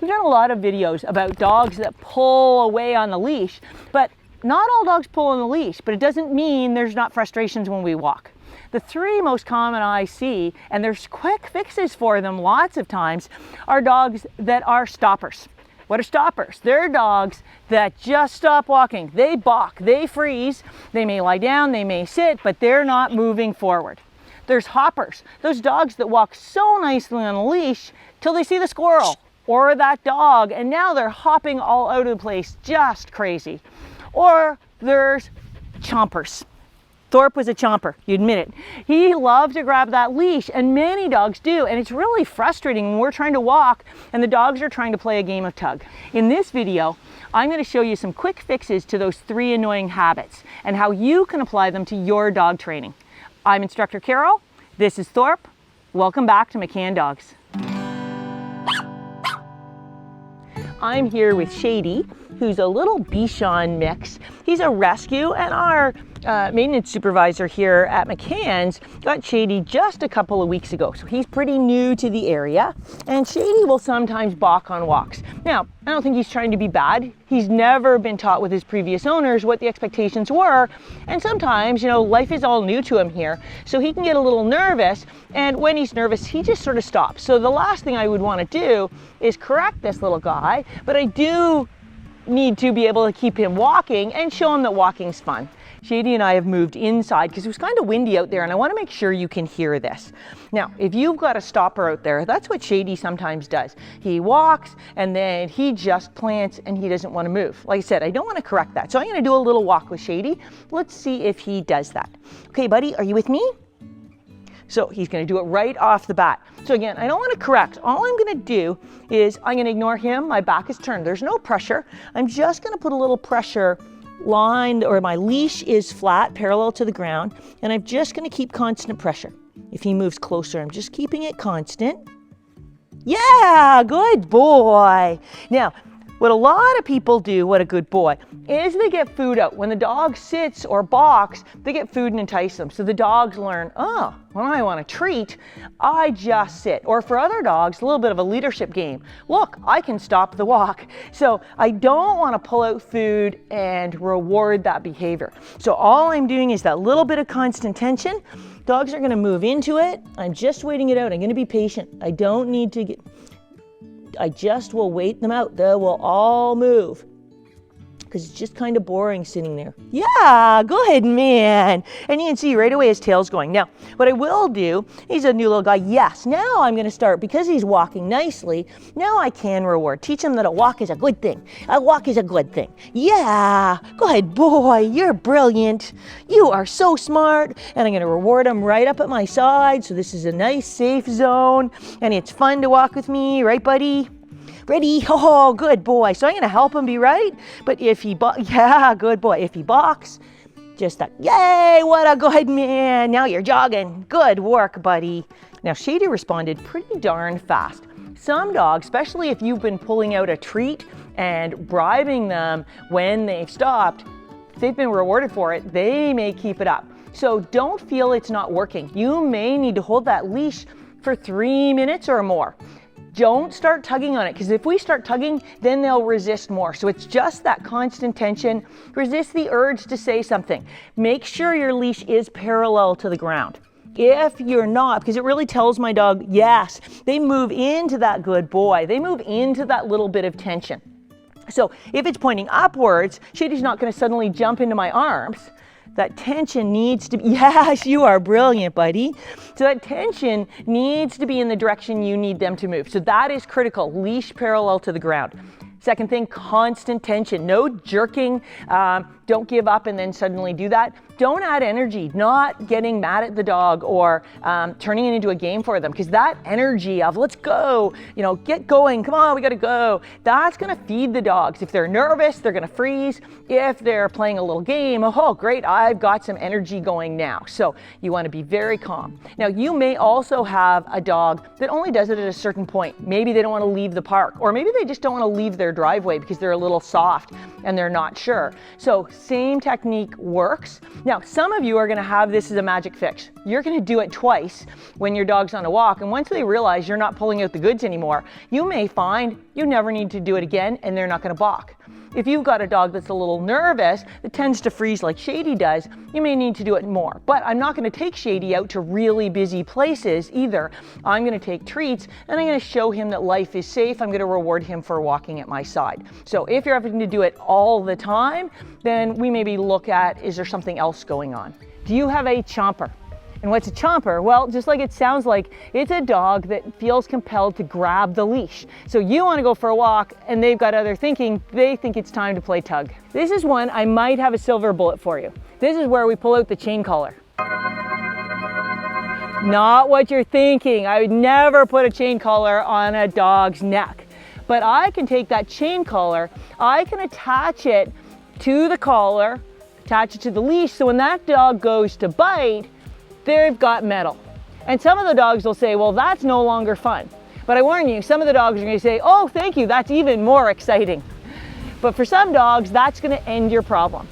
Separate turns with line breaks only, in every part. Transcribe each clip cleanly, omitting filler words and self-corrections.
We've done a lot of videos about dogs that pull away on the leash, but not all dogs pull on the leash, but it doesn't mean there's not frustrations when we walk. The three most common I see, and there's quick fixes for them lots of times, are dogs that are stoppers. What are stoppers? They're dogs that just stop walking. They balk, they freeze, they may lie down, they may sit, but they're not moving forward. There's hoppers, those dogs that walk so nicely on a leash till they see the squirrel or that dog, and now they're hopping all out of the place, just crazy. Or there's chompers. Thorpe was a chomper, you admit it. He loved to grab that leash, and many dogs do, and it's really frustrating when we're trying to walk and the dogs are trying to play a game of tug. In this video, I'm going to show you some quick fixes to those three annoying habits and how you can apply them to your dog training. I'm Instructor Carol, this is Thorpe. Welcome back to McCann Dogs. I'm here with Shady, who's a little Bichon mix. He's a rescue, and our maintenance supervisor here at McCann's got Shady just a couple of weeks ago. So he's pretty new to the area, and Shady will sometimes balk on walks. Now, I don't think he's trying to be bad. He's never been taught with his previous owners what the expectations were, and sometimes, life is all new to him here, so he can get a little nervous, and when he's nervous, he just sort of stops. So the last thing I would want to do is correct this little guy, but I do need to be able to keep him walking and show him that walking's fun. Shady and I have moved inside because it was kind of windy out there, and I want to make sure you can hear this. Now, if you've got a stopper out there, that's what Shady sometimes does. He walks and then he just plants and he doesn't want to move. Like I said, I don't want to correct that. So I'm going to do a little walk with Shady. Let's see if he does that. Okay, buddy, are you with me? So he's going to do it right off the bat. So again, I don't want to correct. All I'm going to do is I'm going to ignore him. My back is turned. There's no pressure. I'm just going to put a little pressure line, or my leash is flat, parallel to the ground, and I'm just going to keep constant pressure. If he moves closer, I'm just keeping it constant. Yeah, good boy. Now, what a lot of people do, what a good boy, is they get food out. When the dog sits or balks, they get food and entice them. So the dogs learn, oh, when I want a treat, I just sit. Or for other dogs, a little bit of a leadership game. Look, I can stop the walk. So I don't want to pull out food and reward that behavior. So all I'm doing is that little bit of constant tension. Dogs are going to move into it. I'm just waiting it out. I'm going to be patient. I don't need to I just will wait them out. They will all move, because it's just kind of boring sitting there. Yeah, good man. And you can see right away his tail's going. Now, what I will do, he's a new little guy. Yes, now I'm going to start, because he's walking nicely, now I can reward. Teach him that a walk is a good thing. A walk is a good thing. Yeah, good boy. You're brilliant. You are so smart. And I'm going to reward him right up at my side. So this is a nice, safe zone. And it's fun to walk with me. Right, buddy? Ready? Oh, good boy. So I'm going to help him be right. But if he yeah, good boy. If he balks, just that, yay, what a good man. Now you're jogging. Good work, buddy. Now, Shady responded pretty darn fast. Some dogs, especially if you've been pulling out a treat and bribing them when they've stopped, if they've been rewarded for it, they may keep it up. So don't feel it's not working. You may need to hold that leash for 3 minutes or more. Don't start tugging on it, because if we start tugging, then they'll resist more. So it's just that constant tension. Resist the urge to say something. Make sure your leash is parallel to the ground. If you're not, because it really tells my dog, yes, they move into that good boy. They move into that little bit of tension. So if it's pointing upwards, Shady's not going to suddenly jump into my arms. That tension needs to be, yes, you are brilliant, buddy. So that tension needs to be in the direction you need them to move. So that is critical, leash parallel to the ground. Second thing, constant tension, no jerking. Don't give up and then suddenly do that. Don't add energy, not getting mad at the dog or turning it into a game for them, because that energy of let's go, get going, come on, we gotta go, that's gonna feed the dogs. If they're nervous, they're gonna freeze. If they're playing a little game, oh great, I've got some energy going now. So you wanna be very calm. Now you may also have a dog that only does it at a certain point. Maybe they don't wanna leave the park, or maybe they just don't wanna leave their driveway because they're a little soft and they're not sure. So same technique works. Now, some of you are gonna have this as a magic fix. You're gonna do it twice when your dog's on a walk, and once they realize you're not pulling out the goods anymore, you may find you never need to do it again and they're not gonna balk. If you've got a dog that's a little nervous, that tends to freeze like Shady does, you may need to do it more. But I'm not gonna take Shady out to really busy places either. I'm gonna take treats and I'm gonna show him that life is safe. I'm gonna reward him for walking at my side. So if you're having to do it all the time, then we maybe look at, is there something else going on? Do you have a chomper? And what's a chomper? Well, just like it sounds like, it's a dog that feels compelled to grab the leash. So you want to go for a walk and they've got other thinking, they think it's time to play tug. This is one I might have a silver bullet for you. This is where we pull out the chain collar. Not what you're thinking. I would never put a chain collar on a dog's neck. But I can take that chain collar, I can attach it to the collar, attach it to the leash, so when that dog goes to bite, they've got metal. And some of the dogs will say, well, that's no longer fun. But I warn you, some of the dogs are gonna say, oh, thank you, that's even more exciting. But for some dogs, that's gonna end your problem.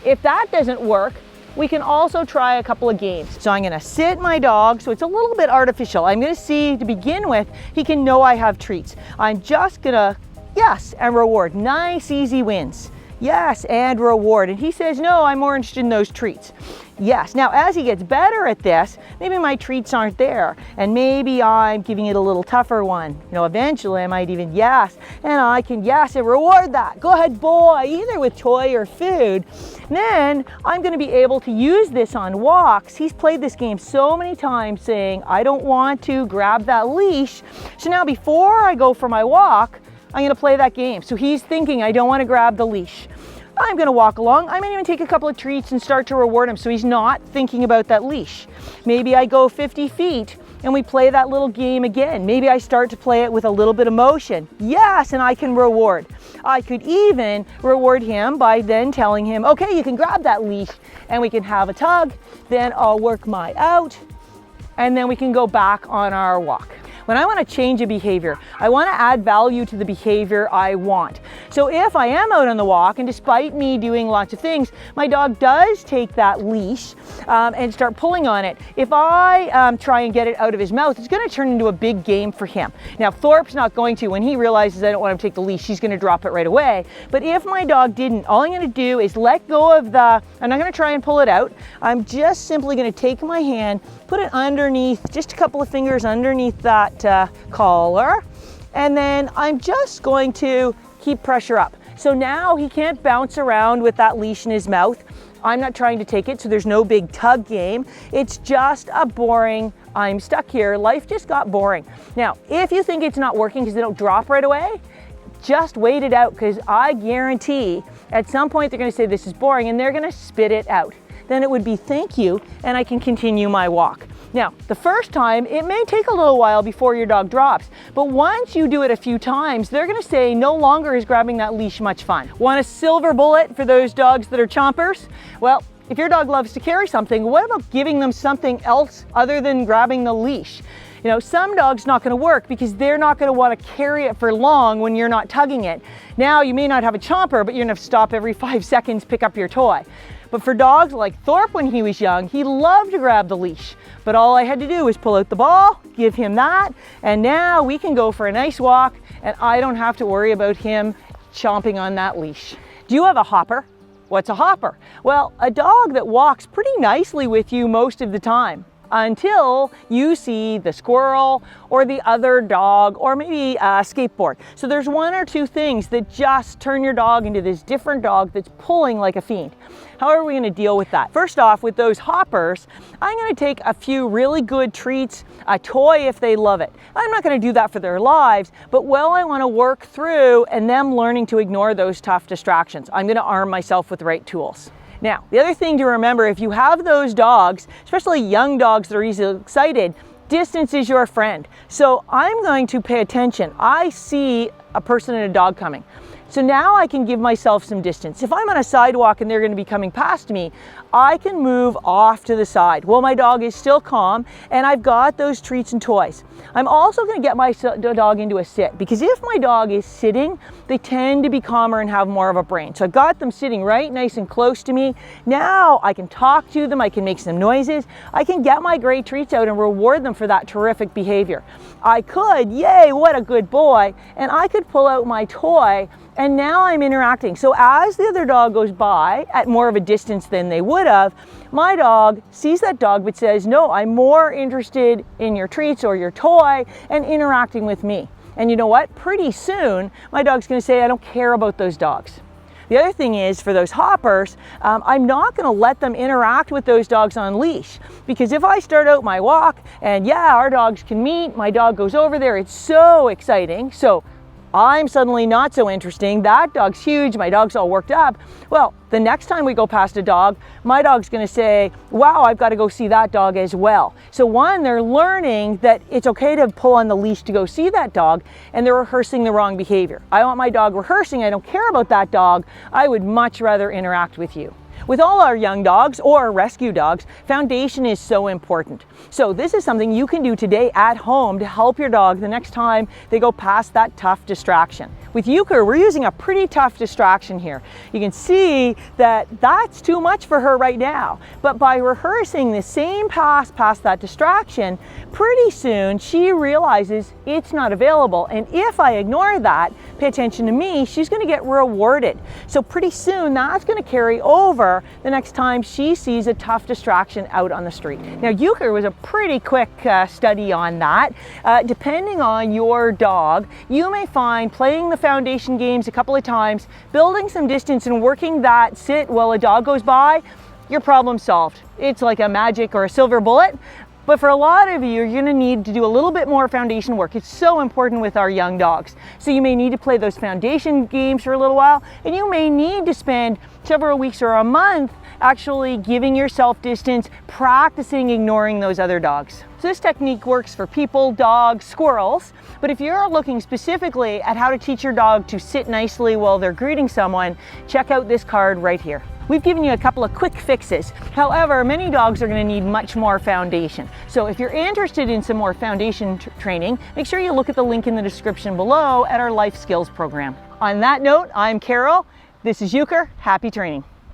If that doesn't work, we can also try a couple of games. So I'm gonna sit my dog, so it's a little bit artificial. I'm gonna see, to begin with, he can know I have treats. I'm just gonna, yes, and reward. Nice, easy wins. Yes, and reward. And he says, no, I'm more interested in those treats. Yes, now as he gets better at this, maybe my treats aren't there, and maybe I'm giving it a little tougher one. You know, eventually I might even, yes, and I can, yes, and reward that. Go ahead, boy, either with toy or food. Then I'm gonna be able to use this on walks. He's played this game so many times saying, I don't want to grab that leash. So now before I go for my walk, I'm gonna play that game. So he's thinking, I don't wanna grab the leash. I'm gonna walk along. I might even take a couple of treats and start to reward him so he's not thinking about that leash. Maybe I go 50 feet and we play that little game again. Maybe I start to play it with a little bit of motion. Yes, and I can reward. I could even reward him by then telling him, okay, you can grab that leash and we can have a tug. Then I'll work my out and then we can go back on our walk. When I want to change a behavior, I want to add value to the behavior I want. So if I am out on the walk, and despite me doing lots of things, my dog does take that leash and start pulling on it. If I try and get it out of his mouth, it's going to turn into a big game for him. Now, Thorpe's not going to. When he realizes I don't want him to take the leash, he's going to drop it right away. But if my dog didn't, all I'm going to do is let go of I'm not going to try and pull it out. I'm just simply going to take my hand, put it underneath, just a couple of fingers underneath that collar, and then I'm just going to keep pressure up. So now he can't bounce around with that leash in his mouth. I'm not trying to take it, so there's no big tug game. It's just a boring, I'm stuck here. Life just got boring. Now, if you think it's not working because they don't drop right away, just wait it out, because I guarantee at some point they're going to say this is boring and they're going to spit it out. Then it would be thank you, and I can continue my walk. Now, the first time, it may take a little while before your dog drops, but once you do it a few times, they're gonna say no longer is grabbing that leash much fun. Want a silver bullet for those dogs that are chompers? Well, if your dog loves to carry something, what about giving them something else other than grabbing the leash? You know, some dogs not gonna work because they're not gonna wanna carry it for long when you're not tugging it. Now, you may not have a chomper, but you're gonna have to stop every 5 seconds, pick up your toy. But for dogs like Thorpe when he was young, he loved to grab the leash. But all I had to do was pull out the ball, give him that, and now we can go for a nice walk and I don't have to worry about him chomping on that leash. Do you have a hopper? What's a hopper? Well, a dog that walks pretty nicely with you most of the time, until you see the squirrel or the other dog or maybe a skateboard. So there's one or two things that just turn your dog into this different dog that's pulling like a fiend. How are we going to deal with that? First off, with those hoppers, I'm going to take a few really good treats, a toy if they love it. I'm not going to do that for their lives, but I want to work through and them learning to ignore those tough distractions. I'm going to arm myself with the right tools. Now, the other thing to remember, if you have those dogs, especially young dogs that are easily excited, distance is your friend. So I'm going to pay attention. I see a person and a dog coming. So now I can give myself some distance. If I'm on a sidewalk and they're going to be coming past me, I can move off to the side while my dog is still calm and I've got those treats and toys. I'm also going to get my dog into a sit, because if my dog is sitting, they tend to be calmer and have more of a brain. So I've got them sitting right nice and close to me. Now I can talk to them, I can make some noises, I can get my great treats out and reward them for that terrific behavior. I could, yay, what a good boy, and I could pull out my toy and now I'm interacting. So as the other dog goes by at more of a distance than they would have, my dog sees that dog but says, no, I'm more interested in your treats or your toy and interacting with me. And you know what? Pretty soon, my dog's gonna say, I don't care about those dogs. The other thing is, for those hoppers, I'm not going to let them interact with those dogs on leash, because if I start out my walk and yeah, our dogs can meet, my dog goes over there, it's so exciting. So I'm suddenly not so interesting. That dog's huge, my dog's all worked up. Well, the next time we go past a dog, my dog's gonna say, wow, I've got to go see that dog as well. So one, they're learning that it's okay to pull on the leash to go see that dog, and they're rehearsing the wrong behavior. I want my dog rehearsing, I don't care about that dog, I would much rather interact with you. With all our young dogs or rescue dogs, foundation is so important. So this is something you can do today at home to help your dog the next time they go past that tough distraction. With Euchre, we're using a pretty tough distraction here. You can see that that's too much for her right now. But by rehearsing the same pass past that distraction, pretty soon she realizes it's not available. And if I ignore that, pay attention to me, she's gonna get rewarded. So pretty soon that's gonna carry over the next time she sees a tough distraction out on the street. Now, Euchre was a pretty quick study on that. Depending on your dog, you may find playing the foundation games a couple of times, building some distance and working that sit while a dog goes by, your problem solved. It's like a magic or a silver bullet. But for a lot of you, you're going to need to do a little bit more foundation work. It's so important with our young dogs. So you may need to play those foundation games for a little while, and you may need to spend several weeks or a month actually giving yourself distance, practicing ignoring those other dogs. So this technique works for people, dogs, squirrels, but if you're looking specifically at how to teach your dog to sit nicely while they're greeting someone, check out this card right here. We've given you a couple of quick fixes. However, many dogs are going to need much more foundation. So if you're interested in some more foundation training, make sure you look at the link in the description below at our Life Skills program. On that note, I'm Carol. This is Euchre. Happy training.